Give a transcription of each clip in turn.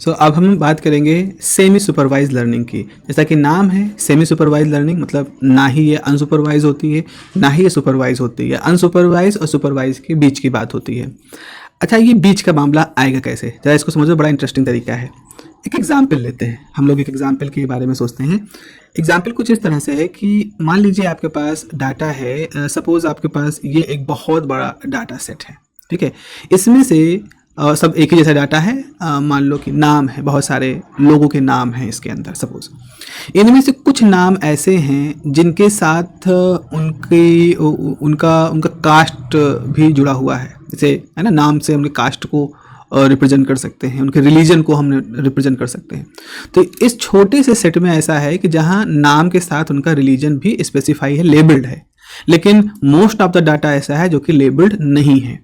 अब हम बात करेंगे सेमी सुपरवाइज लर्निंग की। जैसा कि नाम है सेमी सुपरवाइज लर्निंग, मतलब ना ही ये अनसुपरवाइज होती है ना ही ये सुपरवाइज होती है। अनसुपरवाइज और सुपरवाइज के बीच की बात होती है। अच्छा, ये बीच का मामला आएगा कैसे, जरा इसको समझो, बड़ा इंटरेस्टिंग तरीका है। एक एग्जाम्पल लेते हैं, हम लोग एक एग्जाम्पल के बारे में सोचते हैं। एग्जाम्पल कुछ इस तरह से है कि मान लीजिए आपके पास डाटा है, सपोज आपके पास ये एक बहुत बड़ा डाटा सेट है, ठीक है। इसमें से सब एक ही जैसा डाटा है, मान लो कि नाम है, बहुत सारे लोगों के नाम हैं इसके अंदर। सपोज इनमें से कुछ नाम ऐसे हैं जिनके साथ उनकी उनका उनका कास्ट भी जुड़ा हुआ है, जैसे है ना, नाम से उनके कास्ट को रिप्रेजेंट कर सकते हैं, उनके रिलीजन को हम रिप्रेजेंट कर सकते हैं। तो इस छोटे से सेट में ऐसा है कि जहां नाम के साथ उनका रिलीजन भी स्पेसिफाई है, लेबल्ड है, लेकिन मोस्ट ऑफ द डाटा ऐसा है जो कि लेबल्ड नहीं है।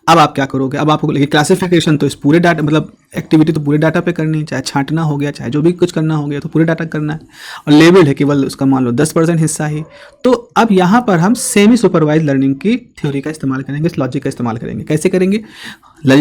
अब आप क्या करोगे, अब आपको लेकिन क्लासिफिकेशन तो इस पूरे डाटा, मतलब एक्टिविटी तो पूरे डाटा पे करनी है, चाहे छांटना हो गया, चाहे जो भी कुछ करना हो गया, तो पूरे डाटा करना है। और लेबल्ड है केवल उसका मान लो 10% हिस्सा ही। तो अब यहाँ पर हम सेमी सुपरवाइज लर्निंग की थ्योरी का इस्तेमाल करेंगे, इस लॉजिक का इस्तेमाल करेंगे। कैसे करेंगे?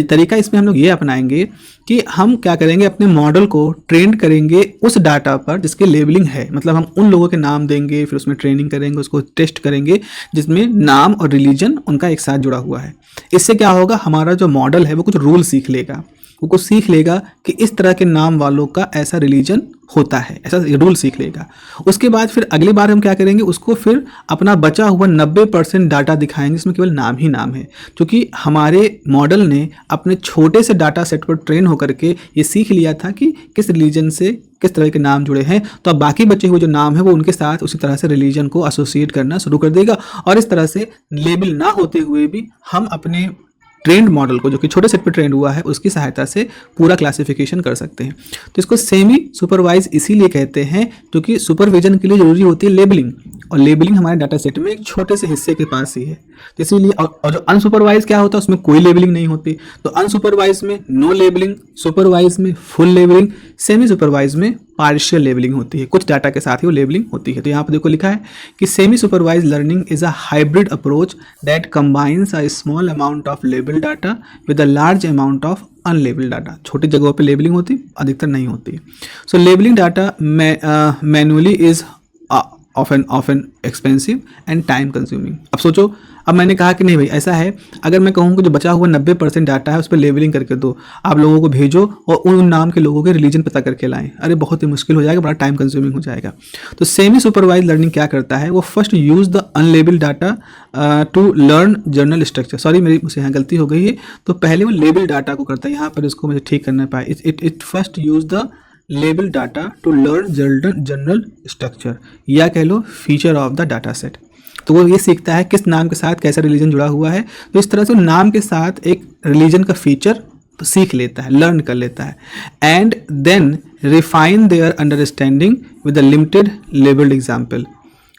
तरीका इसमें हम लोग ये अपनाएंगे कि हम क्या करेंगे, अपने मॉडल को ट्रेन करेंगे उस डाटा पर जिसके लेबलिंग है। मतलब हम उन लोगों के नाम देंगे, फिर उसमें ट्रेनिंग करेंगे, उसको टेस्ट करेंगे जिसमें नाम और रिलीजन उनका एक साथ जुड़ा हुआ है। इससे क्या होगा, हमारा जो मॉडल है वो कुछ रूल सीख लेगा, वो कुछ सीख लेगा कि इस तरह के नाम वालों का ऐसा रिलीजन होता है, ऐसा रूल सीख लेगा। उसके बाद फिर अगली बार हम क्या करेंगे, उसको फिर अपना बचा हुआ 90% डाटा दिखाएंगे जिसमें केवल नाम ही नाम है, क्योंकि हमारे मॉडल ने अपने छोटे से डाटा सेट पर ट्रेन होकर के ये सीख लिया था कि किस रिलीजन से किस तरह के नाम जुड़े हैं। तो अब बाकी बचे हुए जो नाम है वो उनके साथ उसी तरह से रिलीजन को एसोसिएट करना शुरू कर देगा, और इस तरह से लेबल ना होते हुए भी हम अपने ट्रेंड मॉडल को, जो कि छोटे सेट पे ट्रेंड हुआ है, उसकी सहायता से पूरा क्लासिफिकेशन कर सकते हैं। तो इसको सेमी सुपरवाइज इसीलिए कहते हैं क्योंकि सुपरविजन के लिए जरूरी होती है लेबलिंग, और लेबलिंग हमारे डाटा सेट में एक छोटे से हिस्से के पास ही है। इसीलिए और जो अनसुपरवाइज क्या होता है, उसमें कोई लेबलिंग नहीं होती। तो अनसुपरवाइज में नो लेबलिंग, सुपरवाइज में फुल लेबलिंग, सेमी सुपरवाइज में पार्शियल लेबलिंग होती है, कुछ डाटा के साथ ही वो लेबलिंग होती है। तो यहाँ पर देखो लिखा है कि semi supervise learning is a hybrid approach that combines a small amount of label data with a large amount of unlabelled data. छोटी जगहों पे लेबलिंग होती, अधिकतर नहीं होती। So labelling data manually is often expensive and time consuming. अब सोचो, अब मैंने कहा कि नहीं भाई ऐसा है, अगर मैं कहूँ कि जो बचा हुआ 90% डाटा है उस पर लेबलिंग करके दो, आप लोगों को भेजो और उन नाम के लोगों के रिलीजन पता करके लाएं, अरे बहुत ही मुश्किल हो जाएगा, बड़ा टाइम कंज्यूमिंग हो जाएगा। तो सेमी सुपरवाइज लर्निंग क्या करता है, वो first use the unlabelled data to learn general structure. Sorry, मेरी मुझसे यहाँ गलती हो गई है। तो पहले वो लेबल डाटा को करता है, यहाँ पर इसको मुझे ठीक करना पाए। It first use the label data to learn general structure, या कह लो feature of the data set. तो वो ये सीखता है किस नाम के साथ कैसा रिलीजन जुड़ा हुआ है। तो इस तरह से नाम के साथ एक रिलीजन का फीचर सीख लेता है, लर्न कर लेता है, and then refine their understanding with a limited labelled example.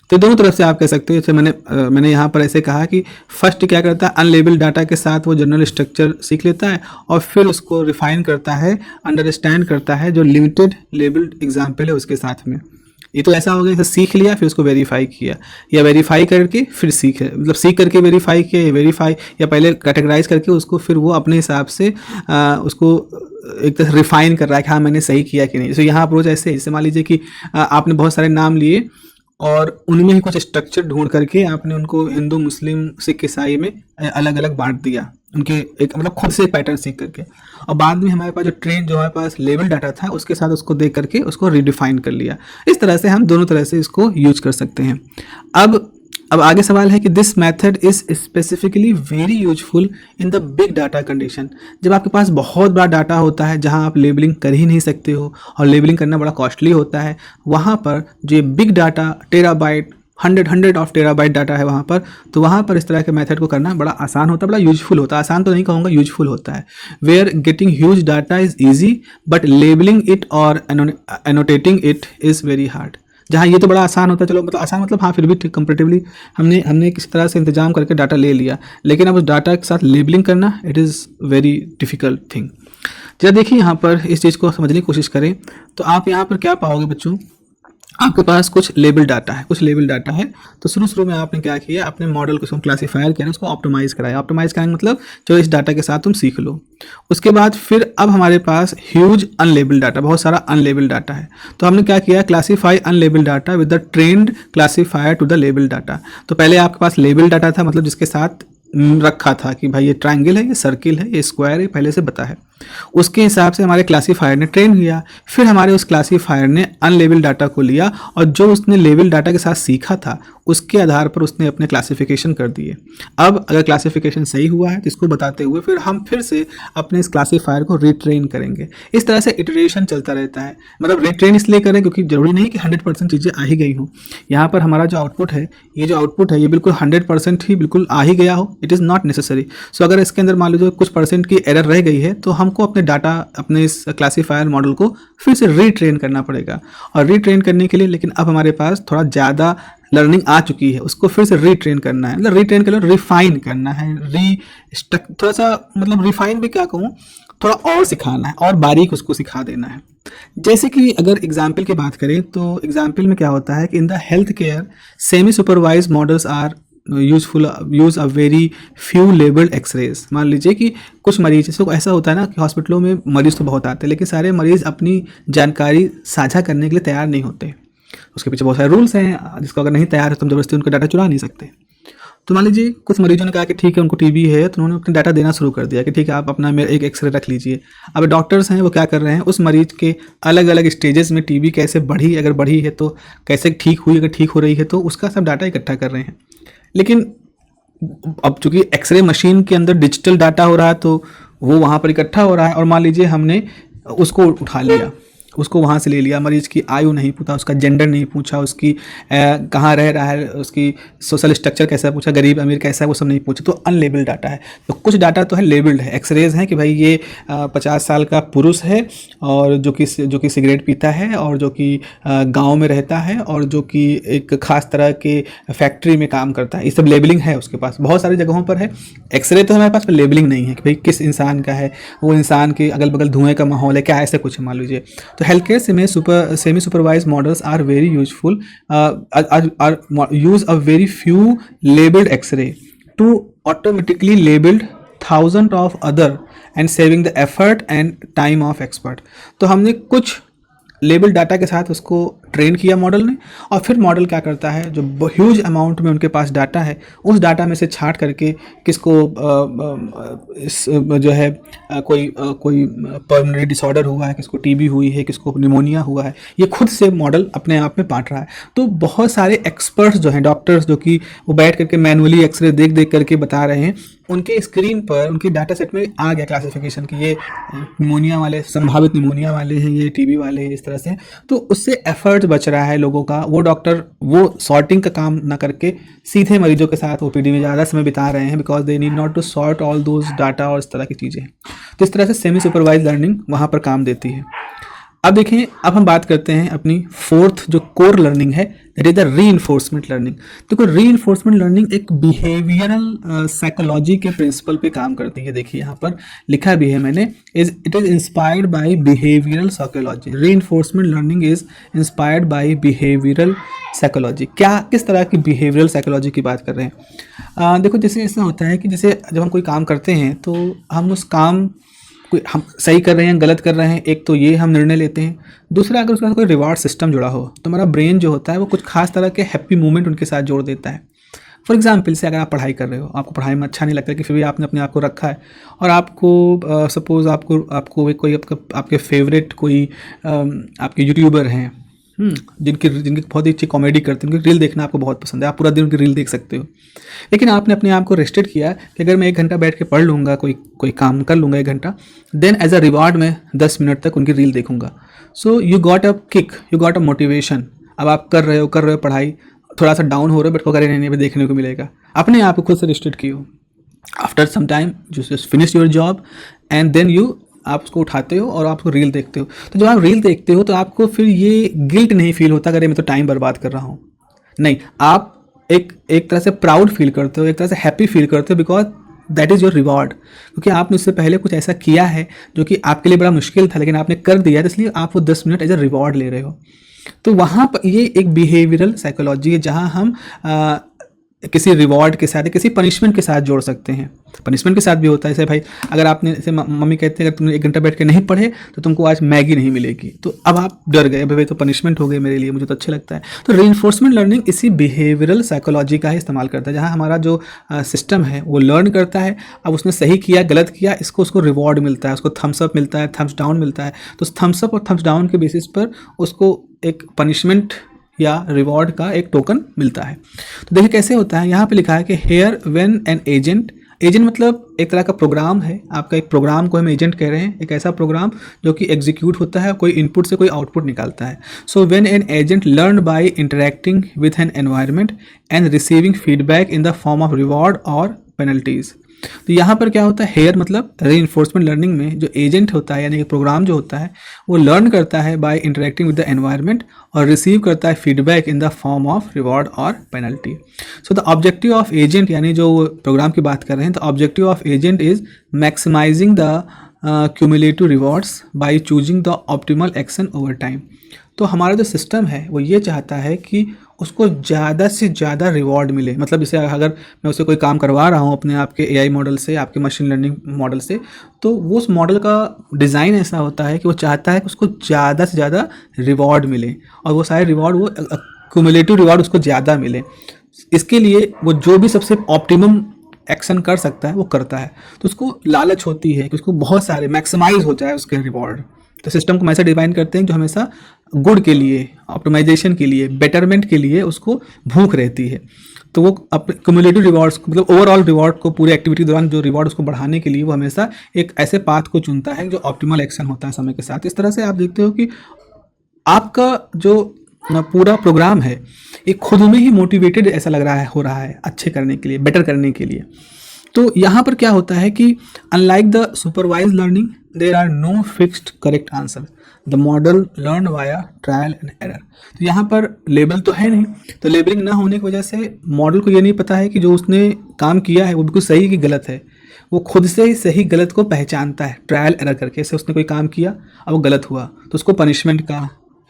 तो दोनों तरफ से आप कह सकते हो। जैसे मैंने यहाँ पर ऐसे कहा कि फर्स्ट क्या करता है, अनलेबल्ड डाटा के साथ वो जनरल स्ट्रक्चर सीख लेता है और फिर उसको रिफाइन करता है, अंडरस्टैंड करता है जो लिमिटेड लेबल्ड एग्जाम्पल है उसके साथ में। ये तो ऐसा हो गया, सीख लिया फिर उसको वेरीफाई किया, या वेरीफाई करके फिर मतलब सीख करके वेरीफाई किया, या वेरीफाई या पहले कैटेगराइज करके उसको फिर वो अपने हिसाब से उसको एक तरह रिफाइन कर रहा है कि हाँ मैंने सही किया कि नहीं। जैसे यहाँ अप्रोच ऐसे है, जैसे मान लीजिए कि आपने बहुत सारे नाम लिए और उनमें ही कुछ स्ट्रक्चर ढूंढ करके आपने उनको हिंदू, मुस्लिम, सिख, ईसाई में अलग अलग बांट दिया, उनके एक मतलब खुद से पैटर्न सीख करके। और बाद में हमारे पास जो ट्रेन जो हमारे पास लेबल डाटा था उसके साथ उसको देख करके उसको रिडिफाइन कर लिया। इस तरह से हम दोनों तरह से इसको यूज कर सकते हैं। अब आगे सवाल है कि this method is specifically very useful in the big data condition. जब आपके पास बहुत बड़ा डाटा होता है जहां आप लेबलिंग कर ही नहीं सकते हो और लेबलिंग करना बड़ा कॉस्टली होता है, वहां पर जो big data terabyte, hundred of terabyte data है वहाँ पर, तो वहाँ पर इस तरह के मेथड को करना बड़ा आसान होता है, बड़ा यूजफुल होता है। आसान तो नहीं कहूँगा, यूजफुल होता है। Where getting huge data is easy but labelling it और annotating it is very hard. जहाँ ये तो बड़ा आसान होता है, चलो मतलब आसान मतलब हाँ, फिर भी कंपेरेटिवली हमने किसी तरह से इंतजाम करके डाटा ले लिया, लेकिन अब उस डाटा के साथ लेबलिंग करना it is very difficult thing. जरा देखिए यहाँ पर इस चीज़ को समझने की कोशिश करें तो आप यहाँ पर क्या पाओगे बच्चों, आपके पास कुछ लेबल डाटा है, तो शुरू में आपने क्या किया, अपने मॉडल को उसको क्लासीफायर किया, उसको ऑप्टिमाइज कराया। ऑप्टिमाइज कराएंगे मतलब चलो इस डाटा के साथ तुम सीख लो। उसके बाद फिर अब हमारे पास ह्यूज अनलेबल डाटा, बहुत सारा अनलेबल डाटा है, तो हमने क्या किया, classify unlabel data with the trained classifier to the label data. तो पहले आपके पास लेबल डाटा था, मतलब जिसके साथ रखा था कि भाई ये ट्रायंगल है, ये सर्किल है, ये स्क्वायर है, पहले से पता है, उसके हिसाब से हमारे क्लासीफायर ने ट्रेन किया। फिर हमारे उस क्लासीफायर ने अनलेबल डाटा को लिया और जो उसने लेबल डाटा के साथ सीखा था उसके आधार पर उसने अपने क्लासिफिकेशन कर दिए। अब अगर क्लासिफिकेशन सही हुआ है तो इसको बताते हुए फिर हम फिर से अपने इस क्लासीफायर को रिट्रेन करेंगे। इस तरह से इटरेशन चलता रहता है। मतलब रिट्रेन इसलिए करें क्योंकि जरूरी नहीं कि 100% चीज़ें आ ही गई हों। यहाँ पर हमारा जो आउटपुट है, ये बिल्कुल 100% ही बिल्कुल आ ही गया हो, इट इज़ नॉट नेसेसरी। सो अगर इसके अंदर मान लीजिए कुछ परसेंट की एरर रह गई है तो हमको अपने डाटा, अपने इस क्लासीफायर मॉडल को फिर से रीट्रेन करना पड़ेगा। और रीट्रेन करने के लिए लेकिन अब हमारे पास थोड़ा ज़्यादा लर्निंग आ चुकी है, उसको फिर से रीट्रेन करना है। मतलब रीट्रेन कर लो, रिफाइन करना है, थोड़ा सा, मतलब रिफाइन भी क्या कहूँ, थोड़ा और सिखाना है और बारीक उसको सिखा देना है। जैसे कि अगर एग्जाम्पल की बात करें तो एग्जाम्पल में क्या होता है कि in the health care semi supervise models are use a very few labelled x-rays. मान लीजिए कि कुछ मरीज, जैसे ऐसा होता है ना कि हॉस्पिटलों में मरीज तो बहुत आते हैं लेकिन सारे मरीज अपनी जानकारी साझा करने के लिए तैयार नहीं होते। उसके पीछे बहुत सारे रूल्स हैं, जिसको अगर नहीं तैयार है तो हम जबरदस्ती उनका डाटा चुरा नहीं सकते। तो मान लीजिए कुछ मरीजों ने कहा कि ठीक है उनको टीबी है, तो उन्होंने अपना डाटा देना शुरू कर दिया कि ठीक है आप अपना मेरा एक एक्सरे रख लीजिए। अब डॉक्टर्स हैं वो क्या कर रहे हैं, उस मरीज के अलग अलग स्टेजेस में टीबी कैसे बढ़ी, अगर बढ़ी है तो कैसे ठीक हुई, अगर ठीक हो रही है तो उसका सब डाटा इकट्ठा कर रहे हैं। लेकिन अब चूंकि एक्सरे मशीन के अंदर डिजिटल डाटा हो रहा है तो वो वहाँ पर इकट्ठा हो रहा है, और मान लीजिए हमने उसको उठा लिया, उसको वहाँ से ले लिया, मरीज की आयु नहीं पूछा, उसका जेंडर नहीं पूछा, उसकी कहाँ रह रहा है, उसकी सोशल स्ट्रक्चर कैसा पूछा, गरीब अमीर कैसा है, वो सब नहीं पूछा, तो अनलेबल डाटा है। तो कुछ डाटा तो है लेबल्ड है, एक्सरेज हैं कि भाई ये 50 साल का पुरुष है और जो कि सिगरेट पीता है और जो कि गाँव में रहता है और जो कि एक खास तरह के फैक्ट्री में काम करता है, ये सब लेबलिंग है उसके पास, बहुत सारी जगहों पर है। एक्सरे तो हमारे पास, पर लेबलिंग नहीं है कि भाई किस इंसान का है, वो इंसान के अगल बगल धुएं का माहौल है क्या, ऐसा कुछ है मान लीजिए। तो healthcare semi supervised models are very useful, use a very few labeled x-ray to automatically labeled thousands of other and saving the effort and time of expert। तो हमने कुछ लेबल डाटा के साथ उसको ट्रेन किया मॉडल ने, और फिर मॉडल क्या करता है, जो ह्यूज अमाउंट में उनके पास डाटा है उस डाटा में से छांट करके किसको जो है कोई पल्मोनरी डिसऑर्डर हुआ है, किसको टीबी हुई है, किसको निमोनिया हुआ है, ये खुद से मॉडल अपने आप में बांट रहा है। तो बहुत सारे एक्सपर्ट्स जो हैं, डॉक्टर्स, जो कि वो बैठ करके मैनुअली एक्सरे देख देख करके बता रहे हैं, उनके स्क्रीन पर उनके डाटा सेट में आ गया क्लासिफिकेशन कि ये निमोनिया वाले, संभावित निमोनिया वाले हैं, ये टीबी वाले हैं, इस तरह से। तो उससे एफर्ट बच रहा है लोगों का, वो डॉक्टर वो सॉर्टिंग का काम ना करके सीधे मरीजों के साथ ओपीडी में ज़्यादा समय बिता रहे हैं, because they need not to sort all those data और इस तरह की चीज़ें। तो इस तरह से सेमी सुपरवाइज लर्निंग वहाँ पर काम देती है। अब देखें, अब हम बात करते हैं अपनी फोर्थ जो कोर लर्निंग है, that is the reinforcement learning. देखो रीइंफोर्समेंट लर्निंग एक बिहेवियरल साइकोलॉजी के प्रिंसिपल पे काम करती है। देखिए यहाँ पर लिखा भी है मैंने, it is inspired by behavioural psychology. Reinforcement learning is inspired by behavioural psychology. क्या, किस तरह की बिहेवियरल साइकोलॉजी की बात कर रहे हैं? देखो जैसे ऐसा होता है कि जैसे जब हम कोई काम करते हैं तो हम उस काम हम सही कर रहे हैं, गलत कर रहे हैं, एक तो ये हम निर्णय लेते हैं। दूसरा, अगर उसके साथ कोई रिवार्ड सिस्टम जुड़ा हो तो हमारा ब्रेन जो होता है वो कुछ खास तरह के हैप्पी मोमेंट उनके साथ जोड़ देता है। फॉर एग्जाम्पल से अगर आप पढ़ाई कर रहे हो, आपको पढ़ाई में अच्छा नहीं लगता कि फिर भी आपने अपने आप को रखा है, और आपको सपोज आपको कोई आपके फेवरेट कोई आपके यूट्यूबर हैं जिनकी बहुत ही अच्छी कॉमेडी करते हैं, उनकी रील देखना आपको बहुत पसंद है, आप पूरा दिन उनकी रील देख सकते हो। लेकिन आपने अपने आप को रेस्ट्रिक्ट किया कि अगर मैं 1 घंटा बैठ के पढ़ लूँगा, कोई काम कर लूँगा 1 घंटा, देन एज अ रिवार्ड मैं 10 मिनट तक उनकी रील देखूंगा। So you got a kick, you got a motivation. अब आप कर रहे हो पढ़ाई, थोड़ा सा डाउन हो रहा है, बट अगर नहीं भी देखने को मिलेगा, अपने आप को खुद से रिस्ट्रिक्ट किए। After some time you just finish your job and then आप उसको उठाते हो और आप उसको रील देखते हो। तो जब आप रील देखते हो तो आपको फिर ये गिल्ट नहीं फील होता अगर मैं तो टाइम बर्बाद कर रहा हूँ, नहीं, आप एक तरह से प्राउड फील करते हो, एक तरह से हैप्पी फील करते हो, because that is your reward. क्योंकि आपने उससे पहले कुछ ऐसा किया है जो कि आपके लिए बड़ा मुश्किल था, लेकिन आपने कर दिया है, इसलिए आप वो 10 मिनट एज अ रिवॉर्ड ले रहे हो। तो वहाँ पर ये एक बिहेवियरल साइकोलॉजी है जहाँ हम किसी रिवॉर्ड के साथ या किसी पनिशमेंट के साथ जोड़ सकते हैं। पनिशमेंट के साथ भी होता है, जैसे भाई अगर आपने, जैसे मम्मी कहते हैं अगर तुमने 1 घंटा बैठ के नहीं पढ़े तो तुमको आज मैगी नहीं मिलेगी, तो अब आप डर गए, भाई तो पनिशमेंट हो गई मेरे लिए, मुझे तो अच्छा लगता है। तो रीइंफोर्समेंट लर्निंग इसी बिहेवियरल साइकोलॉजी का ही इस्तेमाल करता है, जहाँ हमारा जो सिस्टम है वो लर्न करता है, अब उसने सही किया गलत किया, उसको रिवॉर्ड मिलता है, उसको थम्स अप मिलता है, थम्स डाउन मिलता है। तो थम्स अप और थम्स डाउन के बेसिस पर उसको एक पनिशमेंट या रिवॉर्ड का एक टोकन मिलता है। तो देखिए कैसे होता है, यहाँ पे लिखा है कि here when an agent, agent मतलब एक तरह का प्रोग्राम है, आपका एक प्रोग्राम को हम एजेंट कह रहे हैं, एक ऐसा प्रोग्राम जो कि एग्जीक्यूट होता है, कोई इनपुट से कोई आउटपुट निकालता है। So when an agent learn by interacting with an environment and receiving feedback in the form of reward और पेनल्टीज। तो यहाँ पर क्या होता है, हेयर मतलब रीइंफोर्समेंट लर्निंग में जो एजेंट होता है यानी कि प्रोग्राम जो होता है वो लर्न करता है by interacting with the environment और रिसीव करता है feedback in the form of reward और penalty. So the objective of agent, यानी जो प्रोग्राम की बात कर रहे हैं, the objective of agent is maximising the cumulative rewards by choosing the optimal action over time. तो हमारा जो सिस्टम है वो ये चाहता है कि उसको ज़्यादा से ज़्यादा रिवॉर्ड मिले। मतलब जैसे अगर मैं उसे कोई काम करवा रहा हूँ अपने आपके एआई मॉडल से, आपके मशीन लर्निंग मॉडल से, तो वो उस मॉडल का डिज़ाइन ऐसा होता है कि वो चाहता है कि उसको ज़्यादा से ज़्यादा रिवॉर्ड मिले और वो सारे रिवॉर्ड, वो क्यूमुलेटिव रिवॉर्ड उसको ज़्यादा मिले। इसके लिए वो जो भी सबसे ऑप्टिमम एक्शन कर सकता है वो करता है। तो उसको लालच होती है कि उसको बहुत सारे मैक्सिमाइज हो जाए उसके रिवॉर्ड। तो सिस्टम को ऐसा डिज़ाइन करते हैं जो हमेशा गुड के लिए, ऑप्टिमाइजेशन के लिए, बेटरमेंट के लिए उसको भूख रहती है। तो वो अपने क्यूमुलेटिव रिवॉर्ड्स को, मतलब ओवरऑल रिवॉर्ड को, पूरे एक्टिविटी के दौरान जो रिवॉर्ड उसको बढ़ाने के लिए वो हमेशा एक ऐसे पाथ को चुनता है जो ऑप्टिमल एक्शन होता है समय के साथ। इस तरह से आप देखते हो कि आपका जो पूरा प्रोग्राम है ये खुद में ही मोटिवेटेड ऐसा लग रहा है, हो रहा है अच्छे करने के लिए, बेटर करने के लिए। तो यहाँ पर क्या होता है कि unlike the supervise learning there are no fixed correct answer, the model learn via trial and error. तो यहाँ पर लेबल तो है नहीं, तो लेबलिंग ना होने की वजह से मॉडल को ये नहीं पता है कि जो उसने काम किया है वो बिल्कुल सही कि गलत है। वो खुद से ही सही गलत को पहचानता है ट्रायल एरर करके। जैसे उसने कोई काम किया अब वो गलत हुआ तो उसको पनिशमेंट का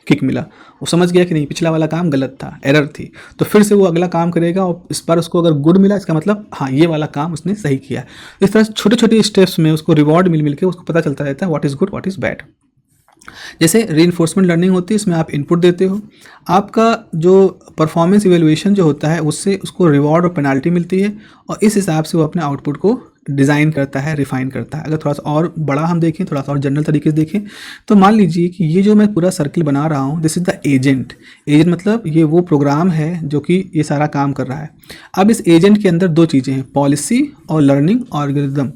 किक मिला, वो समझ गया कि नहीं पिछला वाला काम गलत था, एरर थी, तो फिर से वो अगला काम करेगा और इस बार उसको अगर गुड मिला इसका मतलब हाँ ये वाला काम उसने सही किया। इस तरह छोटे छोटे स्टेप्स में उसको रिवॉर्ड मिल के उसको पता चलता रहता है what is good what is bad. जैसे रीइंफोर्समेंट लर्निंग होती है, इसमें आप इनपुट देते हो, आपका जो परफॉर्मेंस इवेल्युएशन जो होता है उससे उसको रिवॉर्ड और पेनाल्टी मिलती है और इस हिसाब से वो अपने आउटपुट को डिज़ाइन करता है, रिफाइन करता है। अगर थोड़ा सा और बड़ा हम देखें, थोड़ा सा और जनरल तरीके से देखें, तो मान लीजिए कि ये जो मैं पूरा सर्किल बना रहा हूँ, this is the agent. Agent मतलब ये वो प्रोग्राम है जो कि ये सारा काम कर रहा है। अब इस एजेंट के अंदर दो चीज़ें हैं, पॉलिसी और लर्निंग एल्गोरिथम।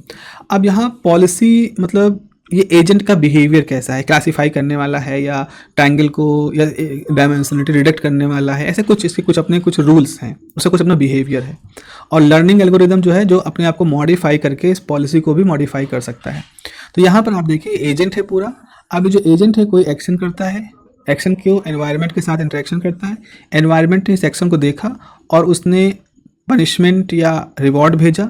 अब यहाँ पॉलिसी मतलब ये एजेंट का बिहेवियर कैसा है, क्लासीफाई करने वाला है या ट्रायंगल को या डायमेंशनलिटी रिडक्ट करने वाला है, ऐसे कुछ इसके कुछ अपने कुछ रूल्स हैं, उसका कुछ अपना बिहेवियर है। और लर्निंग एल्गोरिदम जो है जो अपने आप को मॉडिफाई करके इस पॉलिसी को भी मॉडिफाई कर सकता है। तो यहाँ पर आप देखिए एजेंट है पूरा। अब जो एजेंट है कोई एक्शन करता है, एक्शन क्यों एनवायरनमेंट के साथ इंटरेक्शन करता है, एनवायरनमेंट ने इस एक्शन को देखा और उसने पनिशमेंट या रिवॉर्ड भेजा,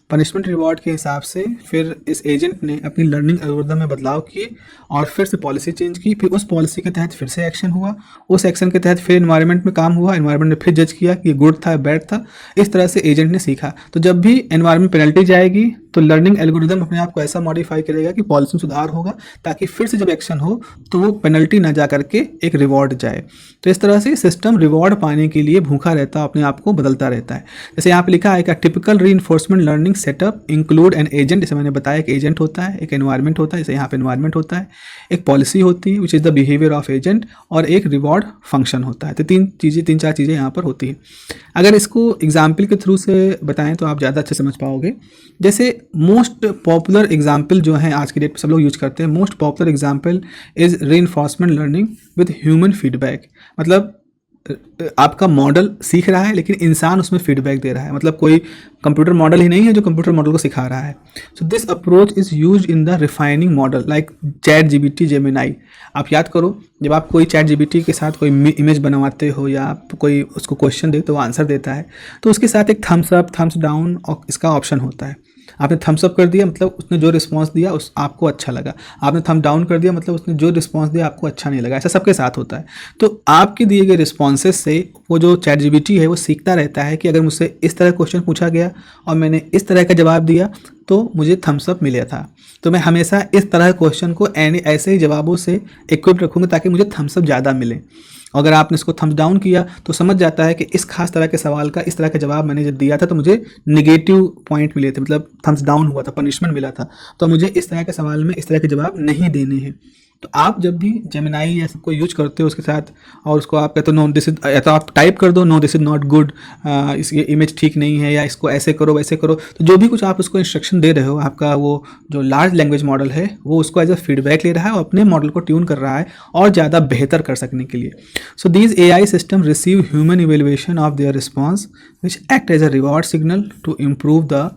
पनिशमेंट रिवॉर्ड के हिसाब से फिर इस एजेंट ने अपनी लर्निंग एल्गोरिथम में बदलाव किए और फिर से पॉलिसी चेंज की, फिर उस पॉलिसी के तहत फिर से एक्शन हुआ, उस एक्शन के तहत फिर एनवायरनमेंट में काम हुआ, एनवायरनमेंट ने फिर जज किया कि ये गुड था बैड था। इस तरह से एजेंट ने सीखा। तो जब भी एनवायरनमेंट पेनल्टी जाएगी तो लर्निंग एल्गोरिथम अपने आप को ऐसा मॉडिफाई करेगा कि पॉलिसी में सुधार होगा ताकि फिर से जब एक्शन हो तो वो पेनल्टी ना जा करके एक रिवॉर्ड जाए। तो इस तरह से सिस्टम रिवॉर्ड पाने के लिए भूखा रहता है, अपने आप को बदलता रहता है। जैसे यहाँ पे लिखा है कि typical reinforcement learning setup include an agent, जैसे मैंने बताया एक एजेंट होता है, एक एनवायरनमेंट होता है, जैसे यहाँ पे एनवायरनमेंट होता है, एक पॉलिसी होती है which is the behaviour of agent और एक रिवॉर्ड फंक्शन होता है। तो तीन चार चीज़ें यहाँ पर होती है। अगर इसको एग्जाम्पल के थ्रू से बताएं तो आप ज़्यादा अच्छे समझ पाओगे। जैसे मोस्ट पॉपुलर एग्जाम्पल जो है आज की डेट में सब लोग यूज करते हैं, most popular example is reinforcement learning with human feedback. मतलब आपका मॉडल सीख रहा है लेकिन इंसान उसमें फीडबैक दे रहा है, मतलब कोई कंप्यूटर मॉडल ही नहीं है जो कंप्यूटर मॉडल को सिखा रहा है। So this approach is use in the refining model like chat GPT, Gemini. आप याद करो जब आप कोई चैट जीपीटी के साथ कोई इमेज बनवाते हो या आप कोई उसको क्वेश्चन देते हो, आंसर देता है तो उसके साथ एक थम्स अप, थम्स डाउन और इसका ऑप्शन होता है। आपने थम्स अप कर दिया मतलब उसने जो रिस्पांस दिया उस आपको अच्छा लगा, आपने थम डाउन कर दिया मतलब उसने जो रिस्पांस दिया आपको अच्छा नहीं लगा। ऐसा सबके साथ होता है। तो आपके दिए गए रिस्पॉन्सेज से वो जो चैट जीपीटी है वो सीखता रहता है कि अगर मुझसे इस तरह क्वेश्चन पूछा गया और मैंने इस तरह का जवाब दिया तो मुझे थम्स अप मिला था, तो मैं हमेशा इस तरह क्वेश्चन को ऐसे ही जवाबों से इक्विप रखूँगा ताकि मुझे थम्स अप ज़्यादा मिले। अगर आपने इसको थम्स डाउन किया तो समझ जाता है कि इस खास तरह के सवाल का इस तरह का जवाब मैंने जब दिया था तो मुझे नेगेटिव पॉइंट मिले थे, मतलब थम्स डाउन हुआ था, पनिशमेंट मिला था, तो मुझे इस तरह के सवाल में इस तरह के जवाब नहीं देने हैं। तो आप जब भी जेमिनाई या सबको यूज करते हो उसके साथ और उसको आप कहते हो नो दिस इज, या तो आप टाइप कर दो no this is not good, ये इमेज ठीक नहीं है, या इसको ऐसे करो वैसे करो, तो जो भी कुछ आप उसको इंस्ट्रक्शन दे रहे हो, आपका वो जो लार्ज लैंग्वेज मॉडल है वो उसको एज अ फीडबैक ले रहा है और अपने मॉडल को ट्यून कर रहा है और ज़्यादा बेहतर कर सकने के लिए। So these AI system receive human evaluation of their response which act as a reward signal to improve the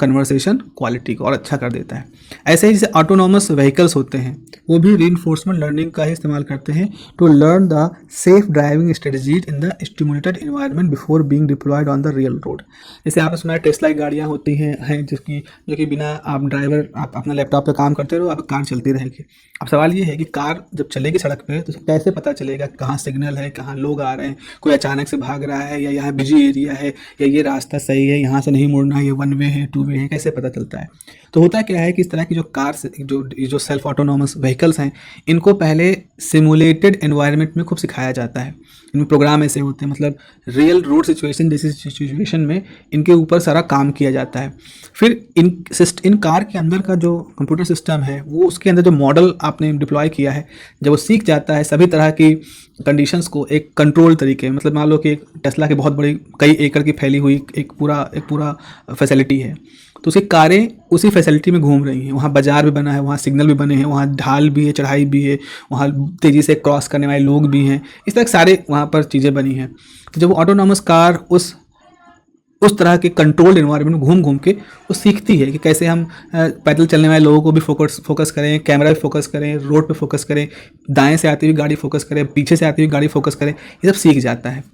conversation quality को और अच्छा कर देता है। ऐसे ही जैसे ऑटोनॉमस व्हीकल्स होते हैं वो भी रीइंफोर्समेंट लर्निंग का ही इस्तेमाल करते हैं to learn the safe driving strategies in the stimulated environment before being deployed on the real road. जैसे आपने सुना है टेस्ला की गाड़ियाँ होती हैं जो कि बिना आप ड्राइवर आप अपना लैपटॉप पे काम करते रहो, आप कार चलती रहेगी। अब सवाल ये है कि कार जब चलेगी सड़क पे तो कैसे पता चलेगा कहाँ सिग्नल है, कहाँ लोग आ रहे हैं, कोई अचानक से भाग रहा है या यहाँ बिजी एरिया है या ये रास्ता सही है, यहाँ से नहीं मुड़ना है, ये 1 वे है 2 वे है, कैसे पता चलता है। तो होता क्या है कि इस तरह की जो कार्स जो सेल्फ ऑटोनोमस व्हीकल्स हैं इनको पहले सिमुलेटेड एनवायरनमेंट में खूब सिखाया जाता है। इनमें प्रोग्राम ऐसे होते हैं, मतलब रियल रोड सिचुएशन जैसी सिचुएशन में इनके ऊपर सारा काम किया जाता है। फिर इन कार के अंदर का जो कंप्यूटर सिस्टम है वो उसके अंदर जो मॉडल आपने डिप्लॉय किया है जब वो सीख जाता है सभी तरह की कंडीशंस को एक कंट्रोल तरीके, मतलब मान लो कि एक टेस्ला की बहुत बड़ी कई एकड़ की फैली हुई एक पूरा फैसिलिटी है, तो उसकी कारें उसी फैसिलिटी में घूम रही हैं, वहाँ बाजार भी बना है, वहाँ सिग्नल भी बने हैं, वहाँ ढाल भी है, चढ़ाई भी है, वहाँ तेज़ी से क्रॉस करने वाले लोग भी हैं, इस तरह सारे वहाँ पर चीज़ें बनी हैं। तो जब ऑटोनॉमस कार उस तरह के कंट्रोल्ड एनवायरनमेंट में घूम घूम के वो सीखती है कि कैसे हम पैदल चलने वाले लोगों को भी फोकस करें, कैमरा भी फोकस करें, रोड पे फोकस करें, दाएं से आती हुई गाड़ी फोकस करें, पीछे से आती हुई गाड़ी फोकस करें, ये सब सीख जाता है।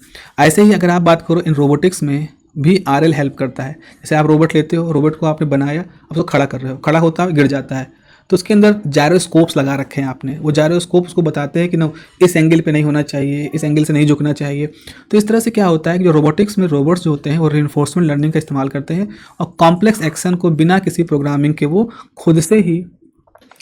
ऐसे ही अगर आप बात करो इन रोबोटिक्स में भी RL हेल्प करता है। जैसे आप रोबोट लेते हो, रोबोट को आपने बनाया, अब उसको खड़ा कर रहे हो, खड़ा होता है गिर जाता है, तो उसके अंदर जायरोस्कोप्स लगा रखे हैं आपने, वो जायरोस्कोप उसको बताते हैं कि नो इस एंगल पे नहीं होना चाहिए, इस एंगल से नहीं झुकना चाहिए। तो इस तरह से क्या होता है कि जो रोबोटिक्स में रोबोट्स जो होते हैं वो रीइंफोर्समेंट लर्निंग का इस्तेमाल करते हैं और कॉम्प्लेक्स एक्शन को बिना किसी प्रोग्रामिंग के वो खुद से ही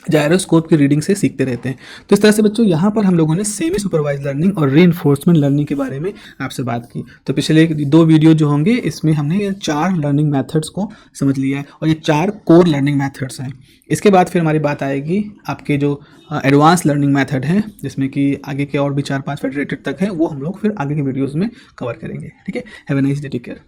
जायरोस्कोप की रीडिंग से सीखते रहते हैं। तो इस तरह से बच्चों यहाँ पर हम लोगों ने सेमी सुपरवाइज लर्निंग और रीइंफोर्समेंट लर्निंग के बारे में आपसे बात की। तो पिछले 2 वीडियो जो होंगे इसमें हमने ये 4 लर्निंग मेथड्स को समझ लिया है और ये 4 कोर लर्निंग मेथड्स हैं। इसके बाद फिर हमारी बात आएगी आपके जो एडवांस लर्निंग मेथड हैं जिसमें कि आगे के और भी 4-5 फेडरेटेड तक हैं, वो हम लोग फिर आगे के वीडियोज़ में कवर करेंगे। ठीक है, have a nice day, take care.